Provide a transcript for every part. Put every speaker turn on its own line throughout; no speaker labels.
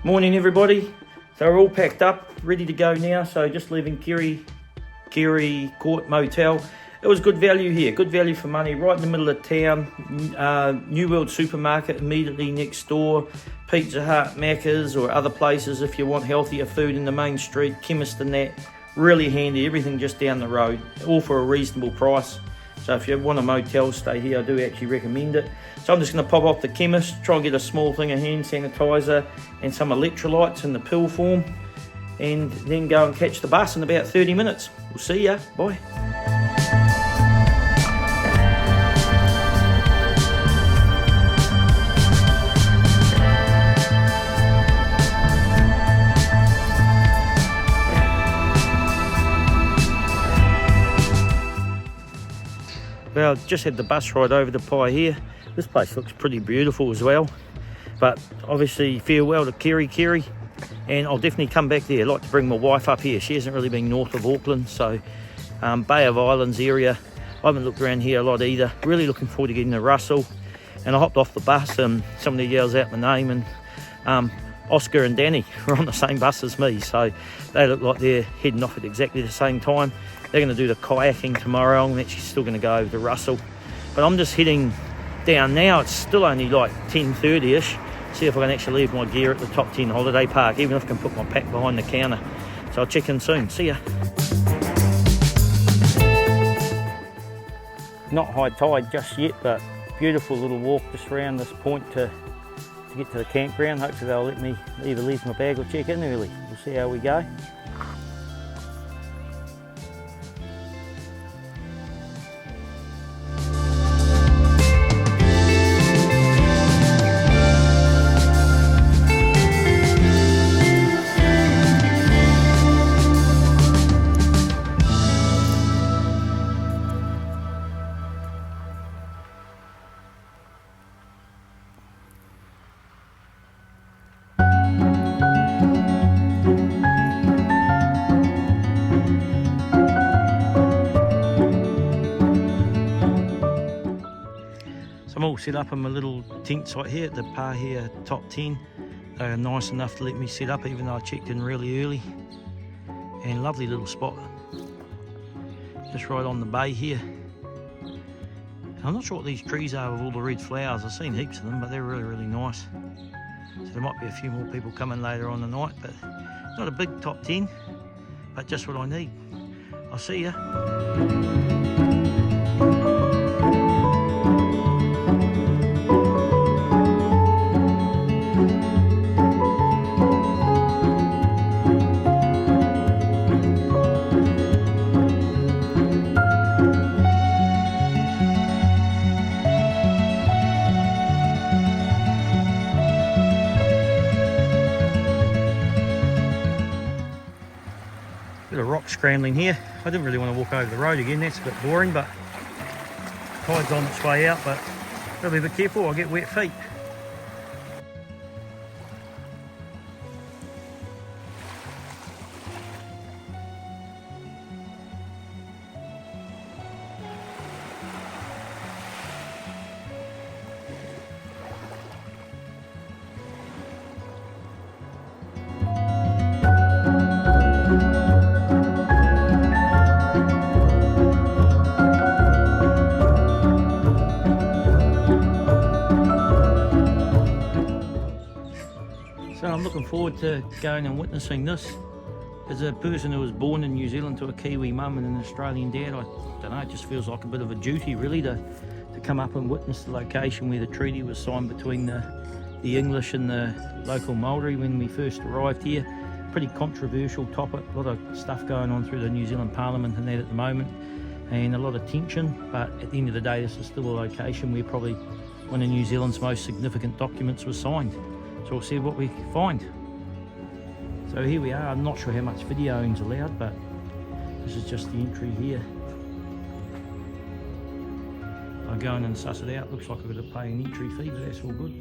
Morning everybody. So we're all packed up, ready to go now. So just leaving Kiri Court Motel. It was good value here, good value for money, right in the middle of town. New World Supermarket immediately next door. Pizza Hut, Macca's or other places if you want healthier food in the main street. Chemist and that, really handy, everything just down the road, all for a reasonable price. So if you want a motel stay here, I do actually recommend it. So I'm just going to pop off the chemist, try and get a small thing of hand sanitizer and some electrolytes in the pill form, and then go and catch the bus in about 30 minutes. We'll see ya, bye. Well, just had the bus ride over to Paihia. This place looks pretty beautiful as well. But obviously farewell to Kiri. And I'll definitely come back there. I'd like to bring my wife up here. She hasn't really been north of Auckland. So Bay of Islands area. I haven't looked around here a lot either. Really looking forward to getting to Russell. And I hopped off the bus and somebody yells out my name. And Oscar and Danny were on the same bus as me. So they look like they're heading off at exactly the same time. They're going to do the kayaking tomorrow. I'm actually still going to go over to Russell. But I'm just heading down now. It's still only like 10:30ish. See if I can actually leave my gear at the Top 10 holiday park, even if I can put my pack behind the counter. So I'll check in soon. See ya. Not high tide just yet, but beautiful little walk just around this point to get to the campground. Hopefully they'll let me either leave my bag or check in early. We'll see how we go. I'm all set up in my little tent site here at the Paihia Top 10. They are nice enough to let me set up even though I checked in really early. And lovely little spot. Just right on the bay here. I'm not sure what these trees are with all the red flowers. I've seen heaps of them, but they're really nice. So there might be a few more people coming later on the night, but not a big top 10, but just what I need. I'll see ya. Bit of rock scrambling here. I didn't really want to walk over the road again, that's a bit boring, but tide's on its way out, but gotta be a bit careful, I'll get wet feet. So I'm looking forward to going and witnessing this. As a person who was born in New Zealand to a Kiwi mum and an Australian dad, I don't know, it just feels like a bit of a duty really to come up and witness the location where the treaty was signed between the English and the local Maori when we first arrived here. Pretty controversial topic, a lot of stuff going on through the New Zealand Parliament and that at the moment, and a lot of tension, but at the end of the day this is still a location where probably one of New Zealand's most significant documents was signed. So we'll see what we find. So here we are. I'm not sure how much videoing's allowed, but this is just the entry here. I'll go in and suss it out. Looks like I've got to pay an entry fee, but that's all good.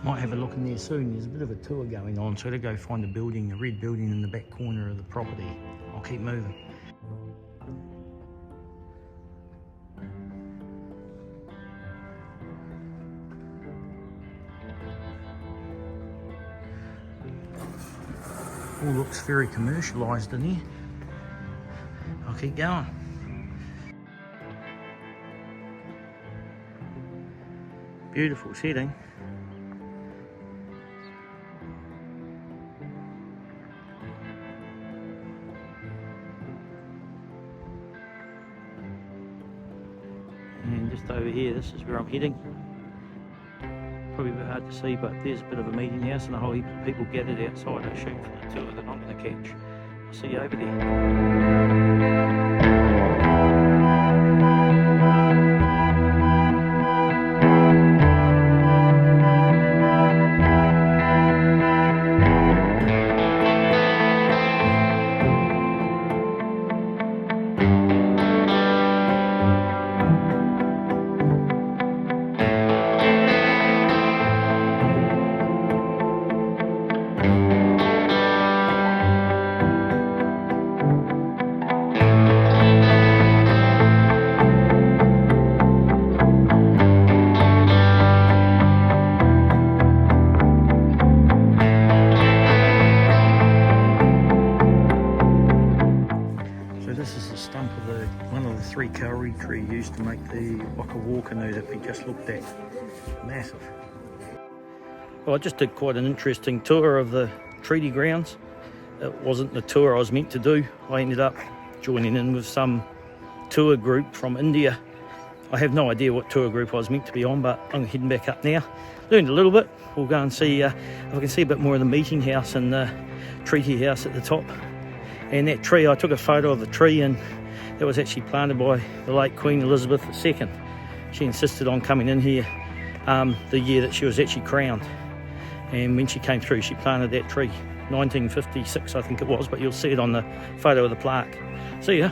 Might have a look in there soon. There's a bit of a tour going on, so to go find a building, a red building in the back corner of the property. I'll keep moving. All looks very commercialised in here. I'll keep going. Beautiful setting. And just over here, this is where I'm heading. Probably a bit hard to see, but there's a bit of a meeting house and a whole heap of people gathered outside, I assume, for the tour that I'm going to catch. I'll see you over there. One of the 3 kauri tree used to make the waka war canoe that we just looked at. Massive. Well, I just did quite an interesting tour of the treaty grounds. It wasn't the tour I was meant to do. I ended up joining in with some tour group from India. I have no idea what tour group I was meant to be on, but I'm heading back up now. Learned a little bit. We'll go and see if I can see a bit more of the meeting house and the treaty house at the top. And that tree, I took a photo of the tree, and that was actually planted by the late Queen Elizabeth II. She insisted on coming in here the year that she was actually crowned. And when she came through, she planted that tree. 1956, I think it was, but you'll see it on the photo of the plaque. See ya.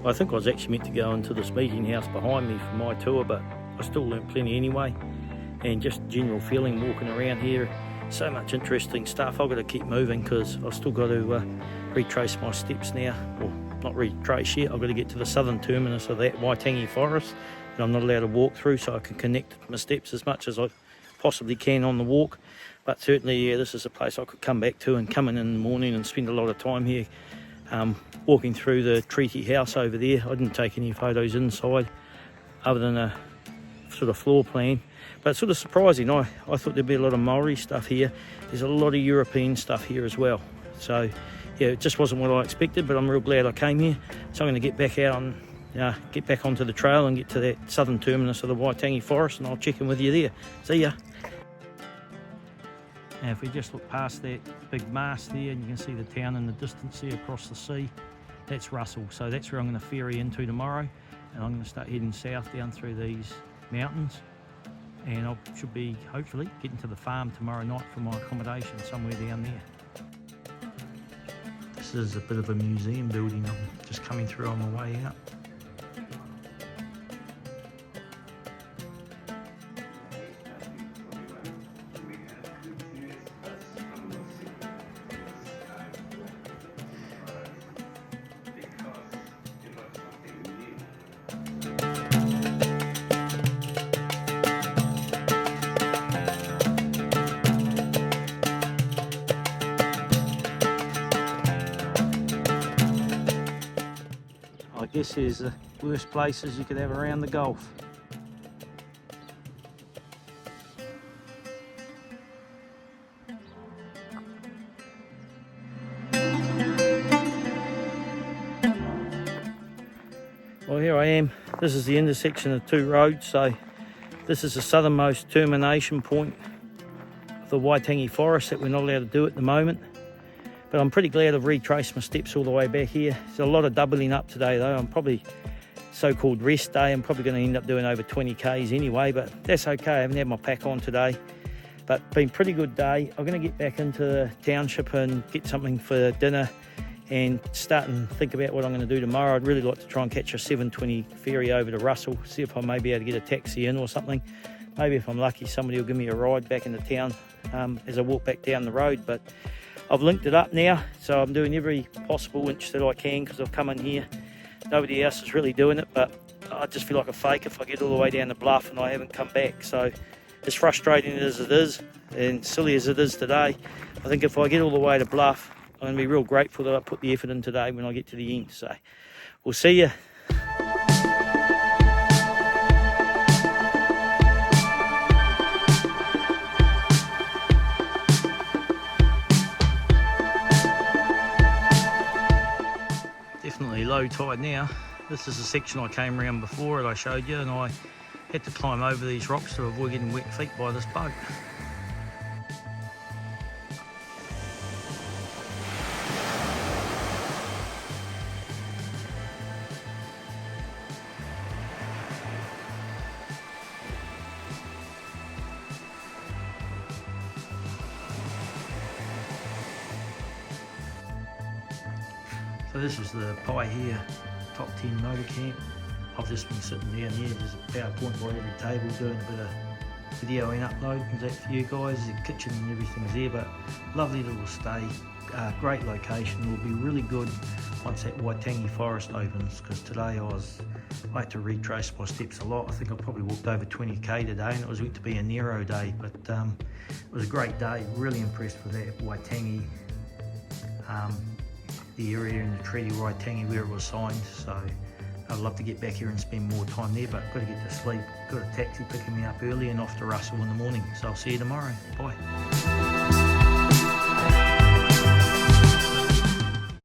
I think I was actually meant to go into this meeting house behind me for my tour, but I still learnt plenty anyway. And just general feeling walking around here, so much interesting stuff. I've got to keep moving because I've still got to retrace my steps now. Well, not retrace yet, I've got to get to the southern terminus of that Waitangi forest that I'm not allowed to walk through, so I can connect my steps as much as I possibly can on the walk. But certainly, yeah, this is a place I could come back to and come in the morning and spend a lot of time here. Walking through the treaty house over there. I didn't take any photos inside other than a sort of floor plan, but it's sort of surprising. I thought there'd be a lot of Maori stuff here. There's a lot of European stuff here as well, so yeah, it just wasn't what I expected, but I'm real glad I came here. So I'm going to get back out and get back onto the trail and get to that southern terminus of the Waitangi forest, and I'll check in with you there. See ya. Now if we just look past that big mast there, and you can see the town in the distance there across the sea, that's Russell. So that's where I'm going to ferry into tomorrow, and I'm going to start heading south down through these mountains, and I should be hopefully getting to the farm tomorrow night for my accommodation somewhere down there. This is a bit of a museum building I'm just coming through on my way out. I guess there's the worst places you could have around the Gulf. Well, here I am. This is the intersection of 2 roads, so this is the southernmost termination point of the Waitangi forest that we're not allowed to do at the moment. But I'm pretty glad I've retraced my steps all the way back here. There's a lot of doubling up today though. I'm probably so-called rest day. I'm probably going to end up doing over 20 Ks anyway, but that's okay. I haven't had my pack on today. But been a pretty good day. I'm going to get back into the township and get something for dinner and start and think about what I'm going to do tomorrow. I'd really like to try and catch a 7:20 ferry over to Russell, see if I may be able to get a taxi in or something. maybe if I'm lucky somebody will give me a ride back into town as I walk back down the road. But I've linked it up now, so I'm doing every possible inch that I can because I've come in here. Nobody else is really doing it, but I just feel like a fake if I get all the way down the bluff and I haven't come back. So as frustrating as it is and silly as it is today, I think if I get all the way to bluff, I'm going to be real grateful that I put the effort in today when I get to the end. So we'll see you. Definitely low tide now. This is the section I came around before that I showed you, and I had to climb over these rocks to avoid getting wet feet by this boat. So this is the Paihia top 10 motor camp. I've just been sitting down here, there's a PowerPoint by every table doing a bit of video and uploading that for you guys. The kitchen and everything's there, but lovely little stay, great location. Will be really good once that Waitangi forest opens, because today I had to retrace my steps a lot. I think I probably walked over 20k today, and it was meant to be a narrow day, but it was a great day. Really impressed with that Waitangi. The area in the Treaty Waitangi where it was signed, so I'd love to get back here and spend more time there, but I've got to get to sleep. Got a taxi picking me up early and off to Russell in the morning, so I'll see you tomorrow. Bye.